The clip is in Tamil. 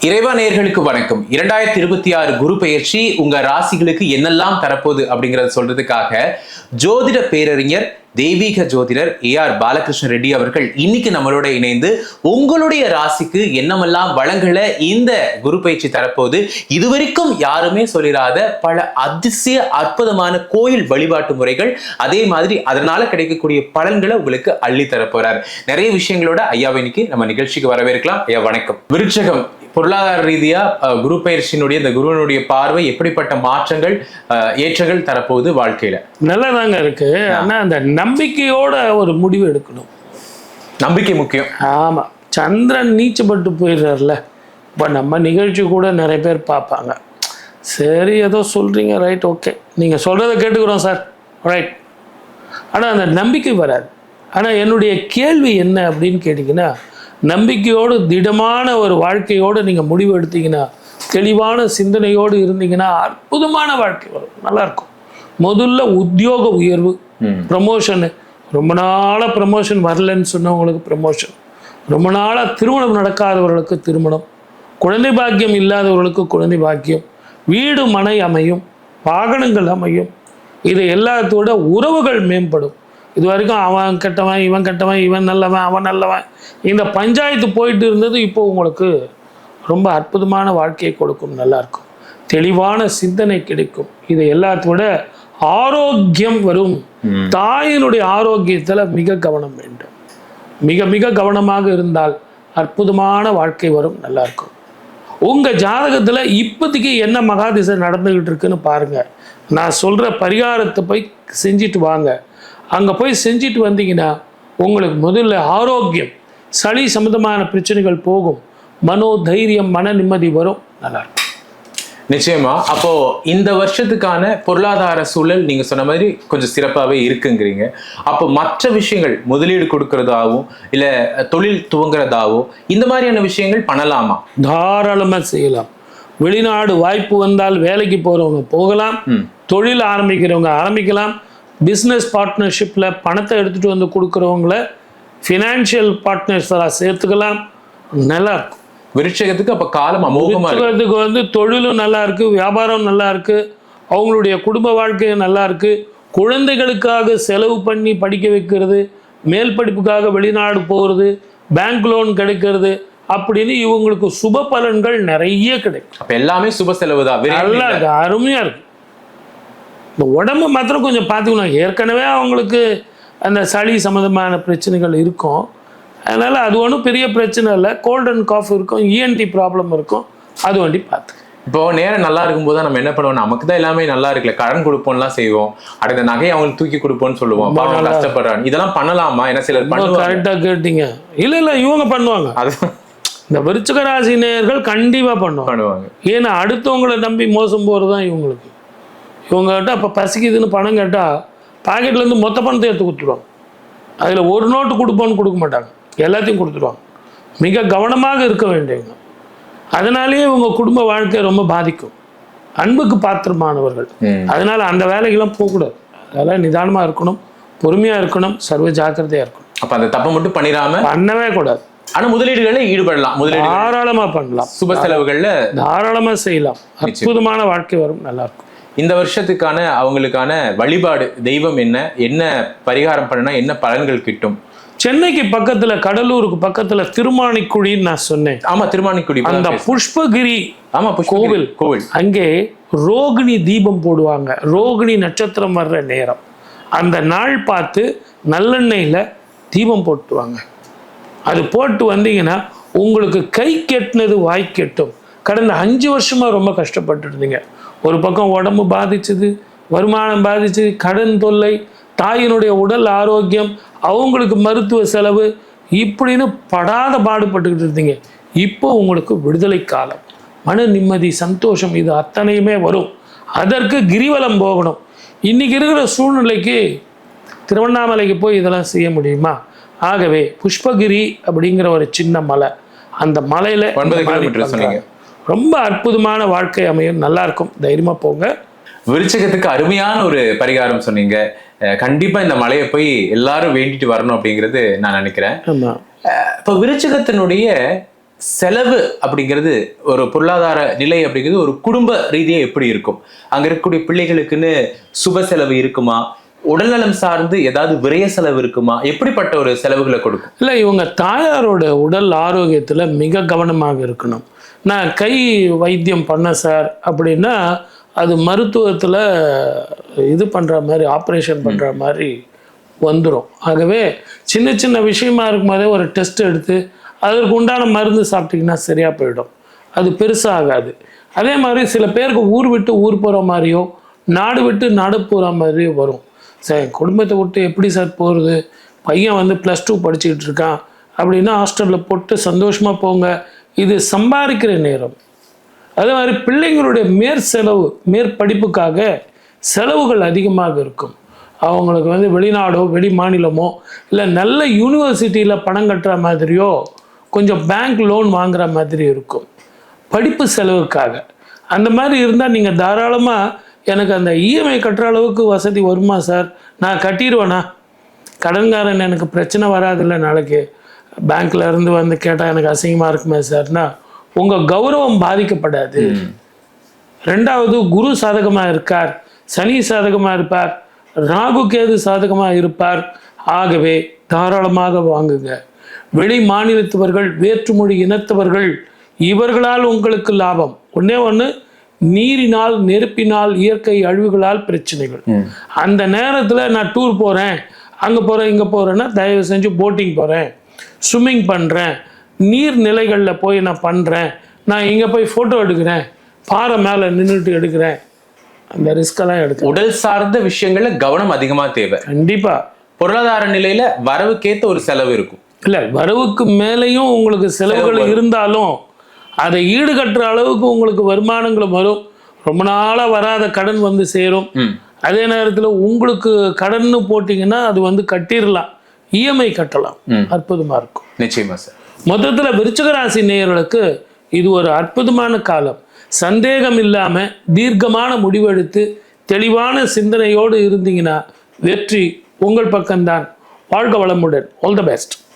இறைவா நேயர்களுக்கு வணக்கம். 2026 குரு பெயர்ச்சி உங்க ராசிகளுக்கு என்னெல்லாம் தரப்போகுது அப்படிங்கறத சொல்றதுக்காக ஜோதிட பேரறிஞர் தெய்வீக ஜோதிடர் AR பாலகிருஷ்ண ரெட்டி அவர்கள் இன்னைக்கு நம்மளோட இணைந்து உங்களுடைய ராசிக்கு என்னமெல்லாம் வளங்களை இந்த குரு பயிற்சி தரப்போகுது, இதுவரைக்கும் யாருமே சொல்லிடாத பல அதிசய அற்புதமான கோயில் வழிபாட்டு முறைகள், அதே மாதிரி அதனால கிடைக்கக்கூடிய பலன்களை உங்களுக்கு அள்ளி தரப்போறார். நிறைய விஷயங்களோட ஐயாவை இன்னைக்கு நம்ம நிகழ்ச்சிக்கு வரவேற்கலாம். ஐயா வணக்கம். விருட்சகம், பொருளாதார ரீதியா குரு பயிற்சியினுடைய இந்த குருவினுடைய பார்வை எப்படிப்பட்ட மாற்றங்கள் ஏற்றங்கள் தரப்போகுது வாழ்க்கையில? நல்லதாங்க இருக்கு. ஆனா அந்த நம்பிக்கையோட ஒரு முடிவு எடுக்கணும். நம்பிக்கை முக்கியம். ஆமா, சந்திரன் நீச்சப்பட்டு போயிடுறாருல. இப்போ நம்ம நிகழ்ச்சி கூட நிறைய பேர் பார்ப்பாங்க. சரி, ஏதோ சொல்றீங்க, ரைட், ஓகே, நீங்க சொல்றதை கேட்டுக்கிறோம் சார், ரைட். ஆனா அந்த நம்பிக்கை வராது. ஆனா என்னுடைய கேள்வி என்ன அப்படின்னு கேட்டிங்கன்னா, நம்பிக்கையோடு திடமான ஒரு வாழ்க்கையோடு நீங்கள் முடிவு எடுத்தீங்கன்னா, தெளிவான சிந்தனையோடு இருந்தீங்கன்னா அற்புதமான வாழ்க்கை வரும், நல்லாயிருக்கும். முதல்ல உத்தியோக உயர்வு, ப்ரமோஷனு. ரொம்ப நாளாக ப்ரமோஷன் வரலன்னு சொன்னவங்களுக்கு ப்ரமோஷன், ரொம்ப நாளாக திருமணம் நடக்காதவர்களுக்கு திருமணம், குழந்தை பாக்கியம் இல்லாதவர்களுக்கு குழந்தை பாக்கியம், வீடு மனை அமையும், வாகனங்கள் அமையும். இது எல்லாத்தோட உறவுகள் மேம்படும். இது வரைக்கும் அவன் கெட்டவன், இவன் கெட்டவன், இவன் நல்லவன், அவன் நல்லவன், இந்த பஞ்சாயத்து போயிட்டு இருந்தது இப்போ உங்களுக்கு ரொம்ப அற்புதமான வாழ்க்கையை கொடுக்கும், நல்லாயிருக்கும். தெளிவான சிந்தனை கிடைக்கும். இது எல்லாத்தோட ஆரோக்கியம் வரும். தாயினுடைய ஆரோக்கியத்தில் மிக கவனம் வேண்டும். மிக மிக கவனமாக இருந்தால் அற்புதமான வாழ்க்கை வரும், நல்லாயிருக்கும். உங்கள் ஜாதகத்தில் இப்போதைக்கு என்ன மகாதிசை நடந்துக்கிட்டு இருக்குன்னு பாருங்கள். நான் சொல்கிற பரிகாரத்தை போய் செஞ்சுட்டு வாங்க. அங்கே போய் செஞ்சுட்டு வந்தீங்கன்னா உங்களுக்கு முதல்ல ஆரோக்கியம், சளி சம்பந்தமான பிரச்சனைகள் போகும், மனோ தைரியம், மன நிம்மதி வரும், நல்லாயிருக்கும். நிச்சயமா. அப்போ இந்த வருஷத்துக்கான பொருளாதார சூழல் நீங்க சொன்ன மாதிரி கொஞ்சம் சிறப்பாகவே இருக்குங்கிறீங்க. அப்போ மற்ற விஷயங்கள், முதலீடு கொடுக்கறதாகவும் இல்ல தொழில் துவங்குறதாவோ, இந்த மாதிரியான விஷயங்கள் பண்ணலாமா? தாராளமாக செய்யலாம். வெளிநாடு வாய்ப்பு வந்தால் வேலைக்கு போகிறவங்க போகலாம், தொழில் ஆரம்பிக்கிறவங்க ஆரம்பிக்கலாம், பிஸ்னஸ் பார்ட்னர்ஷிப்பில் பணத்தை எடுத்துகிட்டு வந்து கொடுக்குறவங்கள ஃபினான்ஷியல் பார்ட்னர்ஸாக சேர்த்துக்கலாம், நல்லாயிருக்கும். விருட்சகத்துக்கு அப்போ காலம் அமோகமாக இருக்கு. விருட்சகத்துக்கு வந்து தொழிலும் நல்லா இருக்குது, வியாபாரம் நல்லா இருக்குது, அவங்களுடைய குடும்ப வாழ்க்கையும் நல்லா இருக்குது. குழந்தைகளுக்காக செலவு பண்ணி படிக்க வைக்கிறது, மேல் படிப்புக்காக வெளிநாடு போகிறது, பேங்க் லோன் கிடைக்கிறது, அப்படின்னு இவங்களுக்கு சுப பலன்கள் நிறைய கிடைக்கும். அப்போ எல்லாமே சுப செலவு தான், நல்லா இருக்கு, அருமையாக இருக்குது. இந்த உடம்பு மாத்திரம் கொஞ்சம் பார்த்துக்கணும். ஏற்கனவே அவங்களுக்கு அந்த சளி சம்மந்தமான பிரச்சனைகள் இருக்கும், அதனால் அது ஒன்றும் பெரிய பிரச்சனை இல்லை. கோல்ட் அண்ட் காஃப் இருக்கும், ENT ப்ராப்ளம் இருக்கும், அது வண்டி பார்த்து. இப்போ நேரம் நல்லா இருக்கும்போது நம்ம என்ன பண்ணுவோம், நமக்கு தான் எல்லாமே நல்லா இருக்குல்ல, கடன் கொடுப்போம்லாம் செய்வோம், அடுத்த நகையை அவங்களுக்கு தூக்கி கொடுப்போம்னு சொல்லுவோம், கஷ்டப்படுறாங்க. இதெல்லாம் பண்ணலாமா? என்ன சிலர் பண்ணுவாங்க. கரெக்டாக கேட்டீங்க. இல்லை இவங்க பண்ணுவாங்க. அது இந்த விருச்சிக ராசி நேயர்கள் கண்டிப்பாக பண்ணுவாங்க. ஏன்னா அடுத்தவங்களை நம்பி மோசம் போகிறது தான் இவங்களுக்கு. இவங்ககிட்ட அப்போ பசிக்குதுன்னு பணம் கேட்டால் பாக்கெட்லேருந்து மொத்த பணத்தை எடுத்து கொடுத்துருவாங்க. அதில் ஒரு நோட்டு கொடுப்போன்னு கொடுக்க மாட்டாங்க, எல்லாத்தையும் கொடுத்துருவாங்க. மிக கவனமாக இருக்க வேண்டியவங்க. அதனாலேயே இவங்க குடும்ப வாழ்க்கை ரொம்ப பாதிக்கும். அன்புக்கு பாத்திரமானவர்கள், அதனால அந்த வேலைக்கெல்லாம் போகக்கூடாது. அதெல்லாம் நிதானமாக இருக்கணும், பொறுமையாக இருக்கணும், சர்வ ஜாக்கிரதையாக இருக்கணும். அப்போ அந்த தப்பை மட்டும் பண்ணவே கூடாது. ஆனால் முதலீடுகளை ஈடுபடலாம், முதலீடு தாராளமாக பண்ணலாம், சுப செலவுகளில் தாராளமாக செய்யலாம், அற்புதமான வாழ்க்கை வரும், நல்லாயிருக்கும். இந்த வருஷத்துக்கான அவங்களுக்கான வழிபாடு தெய்வம் என்ன, என்ன பரிகாரம் பண்ணனா என்ன பலன்கள் கிட்டும்? சென்னைக்கு பக்கத்துல, கடலூருக்கு பக்கத்துல திருமானிக்குடின்னு நான் சொன்னேன். ஆமா, திருமானிக்குடி, அந்த புஷ்பகிரி, ஆமா, கோவில், அங்கே ரோகிணி தீபம் போடுவாங்க. ரோகிணி நட்சத்திரம் வர்ற நேரம், அந்த நாள் பார்த்து நல்லெண்ணெயில தீபம் போட்டுவாங்க. அது போட்டு வந்தீங்கன்னா உங்களுக்கு கை கெட்டினது வாய் கெட்டும். கடந்த 5 வருஷமா ரொம்ப கஷ்டப்பட்டு இருந்தீங்க. ஒரு பக்கம் உடம்பு பாதிச்சது, வருமானம் பாதிச்சு, கடன் தொல்லை, தாயினுடைய உடல் ஆரோக்கியம், அவங்களுக்கு மருத்துவ செலவு, இப்படின்னு படாத பாடுபட்டுக்கிட்டு இருந்தீங்க. இப்போ உங்களுக்கு விடுதலை காலம், மன நிம்மதி, சந்தோஷம், இது அத்தனையுமே வரும். அதற்கு கிரிவலம் போகணும். இன்னைக்கு இருக்கிற சூழ்நிலைக்கு திருவண்ணாமலைக்கு போய் இதெல்லாம் செய்ய முடியுமா? ஆகவே புஷ்பகிரி அப்படிங்கிற ஒரு சின்ன மலை, அந்த மலையில 9 கிலோமீட்டர் சொன்னீங்க. ரொம்ப அற்புதமான வாழ்க்கை அமையும், நல்லா இருக்கும், தைரியமா போங்க. விருச்சிகத்துக்கு அருமையான ஒரு பரிகாரம் சொன்னீங்க. கண்டிப்பா இந்த மலையை போய் எல்லாரும் வேண்டிட்டு வரணும் அப்படிங்கிறது நான் நினைக்கிறேன். இப்போ விருச்சிகத்தினுடைய செலவு அப்படிங்கிறது ஒரு பொருளாதார நிலை அப்படிங்கிறது ஒரு குடும்ப ரீதியா எப்படி இருக்கும்? அங்க இருக்கக்கூடிய பிள்ளைகளுக்குன்னு சுப செலவு இருக்குமா? உடல்நலம் சார்ந்து ஏதாவது விரய செலவு இருக்குமா? எப்படிப்பட்ட ஒரு செலவுகளை கொடுக்கும்? இல்லை, இவங்க தாயாரோட உடல் ஆரோக்கியத்தில் மிக கவனமாக இருக்கணும். நான் கை வைத்தியம் பண்ணேன் சார் அப்படின்னா அது மருத்துவத்தில் இது பண்ணுற மாதிரி, ஆப்ரேஷன் பண்ணுற மாதிரி வந்துடும். ஆகவே சின்ன சின்ன விஷயமா இருக்கும்போதே ஒரு டெஸ்ட் எடுத்து அதற்கு உண்டான மருந்து சாப்பிட்டிங்கன்னா சரியாக போயிடும். அது பெருசாகாது. அதே மாதிரி சில பேருக்கு ஊர் விட்டு ஊர் போகிற மாதிரியோ நாடு விட்டு நாடு போகிற மாதிரியோ வரும். சார் குடும்பத்தை விட்டு எப்படி சார் போகிறது, பையன் வந்து +2 படிச்சுக்கிட்டு இருக்கான் அப்படின்னா ஹாஸ்டலில் போட்டு சந்தோஷமாக போங்க. இது சம்பாதிக்கிற நேரம். அதே மாதிரி பிள்ளைங்களுடைய மேற்செலவு, மேற்படிப்புக்காக செலவுகள் அதிகமாக இருக்கும். அவங்களுக்கு வந்து வெளிநாடோ வெளி மாநிலமோ இல்லை நல்ல யூனிவர்சிட்டியில் பணம் கட்டுற மாதிரியோ கொஞ்சம் பேங்க் லோன் வாங்குற மாதிரி இருக்கும் படிப்பு செலவுக்காக. அந்த மாதிரி இருந்தால் நீங்கள் தாராளமாக எனக்கு அந்த இஎம்ஐ கட்டுற அளவுக்கு வசதி வருமா சார், நான் கட்டிடுவேண்ணா, கடன்காரன் எனக்கு பிரச்சனை வராதில்ல, நாளைக்கு பேங்க்ல இருந்து வந்து கேட்டால் எனக்கு அசிங்கமாக இருக்குமே சார்னா உங்கள் கௌரவம் பாதிக்கப்படாது. ரெண்டாவது, குரு சாதகமாக இருக்கார், சனி சாதகமாக இருப்பார், ராகு கேது சாதகமாக இருப்பார். ஆகவே தாராளமாக வாங்குங்க. வெளி மாநிலத்தவர்கள், வேற்றுமொழி இனத்தவர்கள், இவர்களால் உங்களுக்கு லாபம் ஒன்றே ஒன்று, நீரினால், நெருப்பினால், இயற்கை அழிவுகளால் பிரச்சனைகள். அந்த நேரத்தில் நான் டூர் போகிறேன், அங்கே போகிறேன், இங்கே போகிறேன்னா தயவு செஞ்சு போட்டிங் போகிறேன், ஸ்விம்மிங் பண்ணுறேன், நீர்நிலைகளில் போய் நான் பண்ணுறேன், நான் இங்கே போய் ஃபோட்டோ எடுக்கிறேன், பாறை மேலே நின்றுட்டு எடுக்கிறேன், அந்த ரிஸ்கெல்லாம் எடுக்க. உடல் சார்ந்த விஷயங்கள்ல கவனம் அதிகமாக தேவை. கண்டிப்பாக. பொருளாதார நிலையில வரவுக்கேற்ற ஒரு செலவு இருக்கும். இல்லை, வரவுக்கு மேலேயும் உங்களுக்கு செலவுகள் இருந்தாலும் அதை ஈடுகட்டுற அளவுக்கு உங்களுக்கு வருமானங்களும் வரும். ரொம்ப நாளாக வராத கடன் வந்து சேரும். அதே நேரத்தில் உங்களுக்கு கடன் போட்டிங்கன்னா அது வந்து கட்டிடலாம், இஎம்ஐ கட்டலாம். அற்புதமாக இருக்கும். நிச்சயமா சார். மொத்தத்தில் விருச்சிக ராசி நேயர்களுக்கு இது ஒரு அற்புதமான காலம். சந்தேகம் இல்லாமல் தீர்க்கமான முடிவெடுத்து தெளிவான சிந்தனையோடு இருந்தீங்கன்னா வெற்றி உங்கள் பக்கம்தான். வாழ்க வளமுடன். All the best.